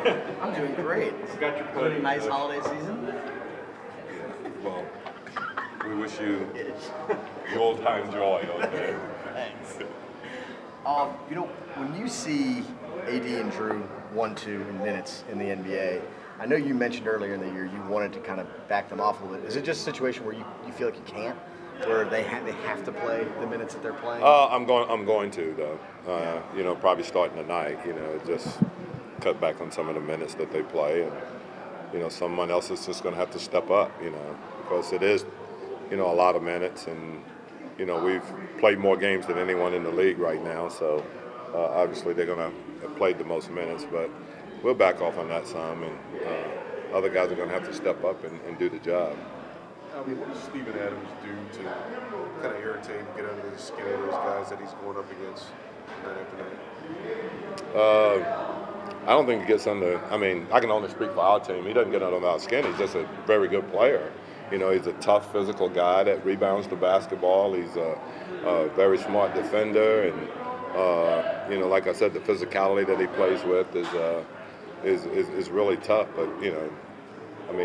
I'm doing great. Got your Having a nice holiday season. Yeah. Well, we wish you old-time joy on there. Thanks. When you see AD and Drew 1-2 in minutes in the NBA, I know you mentioned earlier in the year you wanted to kind of back them off a little bit. Is it just a situation where you feel like you can't, where they have to play the minutes that they're playing? I'm going to though. Probably starting tonight. Just cut back on some of the minutes that they play, and someone else is just going to have to step up. Because it is, a lot of minutes, and we've played more games than anyone in the league right now. So obviously they're going to have played the most minutes, but we'll back off on that some, and other guys are going to have to step up and do the job. What does Steven Adams do to kind of irritate and get under the skin of those guys that he's going up against night after night? I don't think he gets under. I mean, I can only speak for our team. He doesn't get under our skin. He's just a very good player. He's a tough, physical guy that rebounds the basketball. He's a very smart defender, and like I said, the physicality that he plays with is really tough. But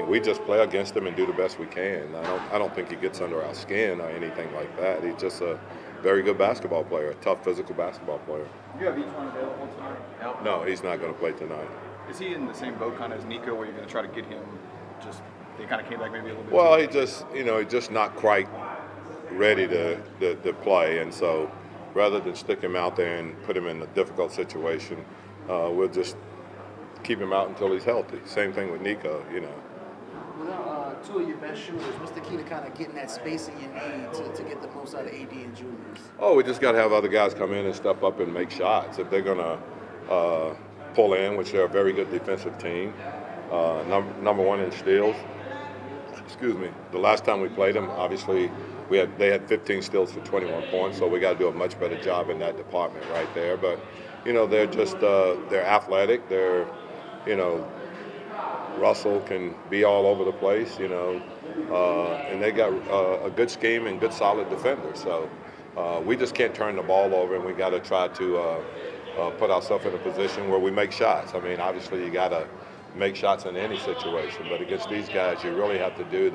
we just play against him and do the best we can. I don't think he gets under our skin or anything like that. He's just a very good basketball player, a tough, physical basketball player. Do you have each one available tonight? No, he's not going to play tonight. Is he in the same boat kind of as Nico, where you're going to try to get him just – they kind of came back maybe a little bit? Well, he just, he's just not quite ready to play. And so rather than stick him out there and put him in a difficult situation, we'll just keep him out until he's healthy. Same thing with Nico, Well, two of your best shooters, what's the key to kind of getting that spacing you need to get the most out of AD and Julius? Oh, we just got to have other guys come in and step up and make shots. If they're going to pull in, which they're a very good defensive team, number one in steals. Excuse me. The last time we played them, obviously, they had 15 steals for 21 points, so we got to do a much better job in that department right there. But, they're just they're athletic. They're, Russell can be all over the place, and they got a good scheme and good solid defenders. So we just can't turn the ball over, and we got to try to put ourselves in a position where we make shots. I mean, obviously you got to make shots in any situation, but against these guys, you really have to do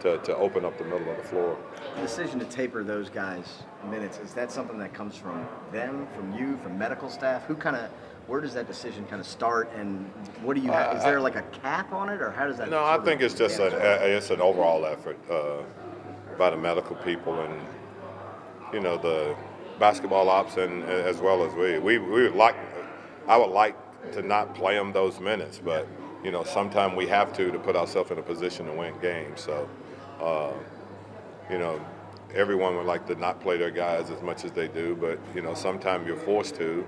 to open up the middle of the floor. The decision to taper those guys' minutes, is that something that comes from them, from you, from medical staff? Where does that decision kind of start, and what do you have? Is there like a cap on it, or how does that? No, I think it's just it's an overall effort by the medical people and the basketball ops, and as well as we would like. I would like to not play them those minutes, but sometimes we have to put ourselves in a position to win games. So everyone would like to not play their guys as much as they do, but sometimes you're forced to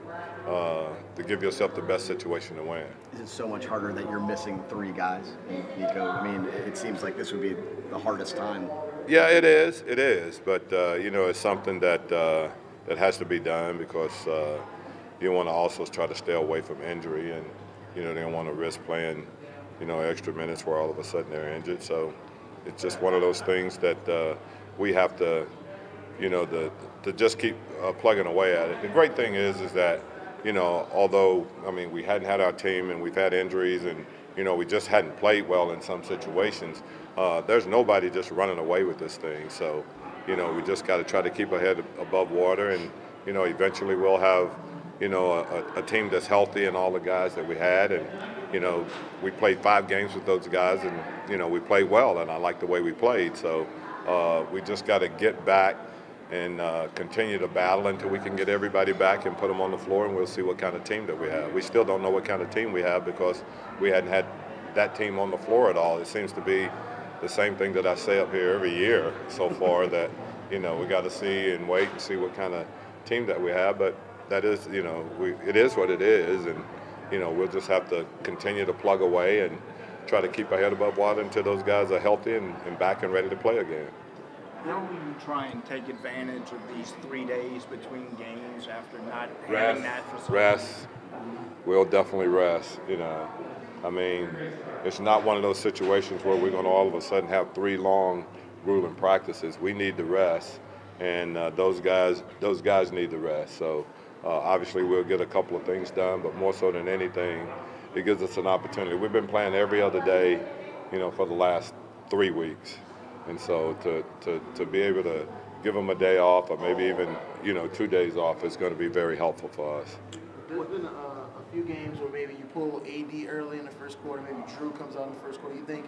give yourself the best situation to win. Is it so much harder that you're missing three guys, Nico? I mean, it seems like this would be the hardest time. Yeah, it is. It is, but it's something that has to be done because you want to also try to stay away from injury, and they don't want to risk playing extra minutes where all of a sudden they're injured. So it's just one of those things that we have to to just keep plugging away at it. The great thing is that although we hadn't had our team and we've had injuries and we just hadn't played well in some situations, there's nobody just running away with this thing. So we just got to try to keep our head above water, and eventually we'll have a team that's healthy and all the guys that we had. And, we played 5 games with those guys, and, we played well, and I like the way we played. So we just got to get back and continue to battle until we can get everybody back and put them on the floor, and we'll see what kind of team that we have. We still don't know what kind of team we have because we hadn't had that team on the floor at all. It seems to be the same thing that I say up here every year so far, that, we got to see and wait and see what kind of team that we have. But that is, it is what it is, and we'll just have to continue to plug away and try to keep our head above water until those guys are healthy and back and ready to play again. How will you try and take advantage of these 3 days between games after not Rest, having that for so rest. We'll definitely rest. It's not one of those situations where we're going to all of a sudden have 3 long, grueling practices. We need the rest, and those guys need the rest. So obviously we'll get a couple of things done, but more so than anything, it gives us an opportunity. We've been playing every other day, you know, for the last 3 weeks. And so to be able to give them a day off or maybe even, you know, 2 days off is going to be very helpful for us. There's been a few games where maybe you pull AD early in the first quarter, maybe Drew comes out in the first quarter. You think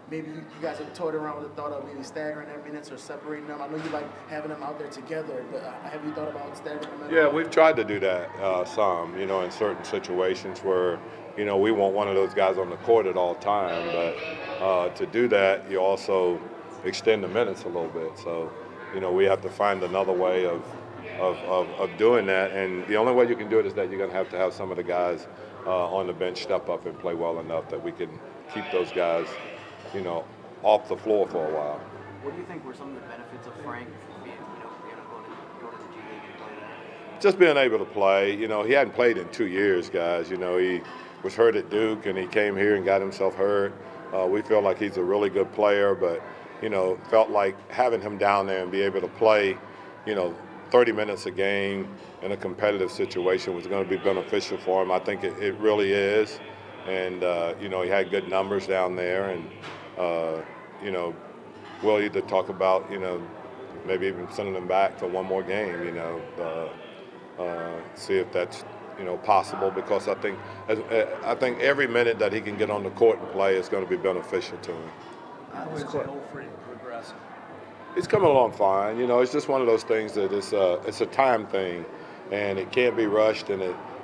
maybe you guys have toyed around with the thought of maybe staggering their minutes or separating them? I know you like having them out there together, but have you thought about staggering them? Yeah, we've tried to do that some, you know, in certain situations where, you know, we want one of those guys on the court at all time, but to do that, you also extend the minutes a little bit. So, you know, we have to find another way of doing that, and the only way you can do it is that you're going to have some of the guys on the bench step up and play well enough that we can keep those guys, you know, off the floor for a while. What do you think were some of the benefits of Frank being able to go to the G League and play that? Just being able to play. You know, he hadn't played in 2 years, guys. You know, he was hurt at Duke, and he came here and got himself hurt. We feel like he's a really good player, but, you know, felt like having him down there and be able to play, you know, 30 minutes a game in a competitive situation was going to be beneficial for him. I think it really is. And, you know, he had good numbers down there. And, you know, we'll either talk about, you know, maybe even sending him back for one more game, you know, see if that's, you know, possible, because I think every minute that he can get on the court and play is going to be beneficial to him. How is Alfred progressing? It's coming along fine. You know, it's just one of those things that it's a time thing, and it can't be rushed, and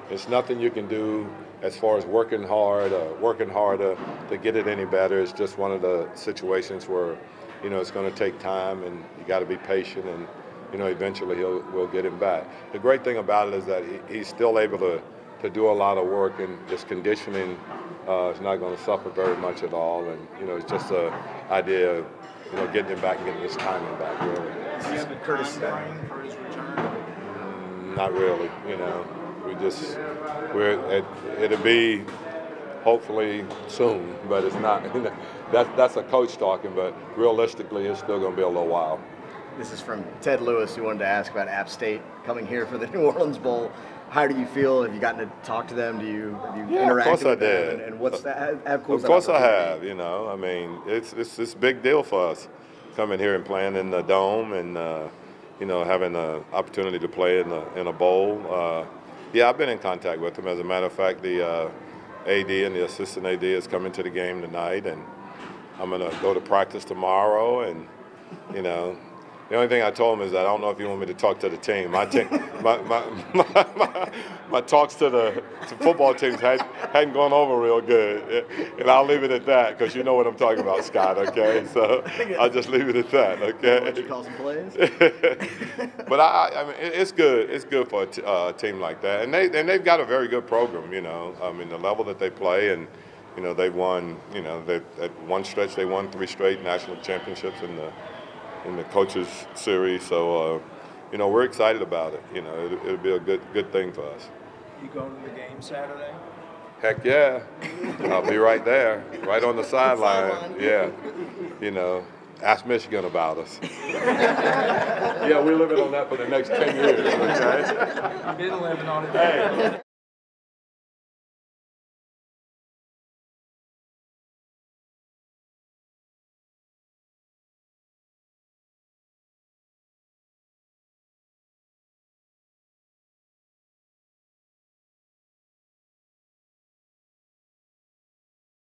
it's nothing you can do as far as working hard or working harder to get it any better. It's just one of the situations where, you know, it's going to take time, and you got to be patient, and, you know, eventually we'll get him back. The great thing about it is that he's still able to do a lot of work, and his conditioning is not going to suffer very much at all. And, you know, it's just an idea of, you know, getting him back and getting his timing back, really. Does he have a time frame for his return? Not really, you know. It'll be hopefully soon, but it's not. That's a coach talking, but realistically, it's still going to be a little while. This is from Ted Lewis, who wanted to ask about App State coming here for the New Orleans Bowl. How do you feel? Have you gotten to talk to them? Have you interacted of course with I them? did. And what's that? Of course I have. You know, I mean, it's a big deal for us coming here and playing in the Dome, and you know, having the opportunity to play in a bowl. Yeah, I've been in contact with them. As a matter of fact, the AD and the assistant AD is coming to the game tonight, and I'm going to go to practice tomorrow. And, you know, the only thing I told him is that I don't know if you want me to talk to the team. My talks to football teams hadn't gone over real good, and I'll leave it at that, because you know what I'm talking about, Scott. Okay, so I'll just leave it at that. Okay. Would you call some plays? But I mean, it's good. It's good for a team like that, and they've got a very good program. You know, I mean, the level that they play, and, you know, they've won. You know, at one stretch they won 3 straight national championships in the coaches series. So, you know, we're excited about it. You know, it'll be a good thing for us. You going to the game Saturday? Heck yeah, I'll be right there, right on the sideline. Yeah, you know, ask Michigan about us. Yeah, we're living on that for the next 10 years. Okay. I've been living on it. Hey.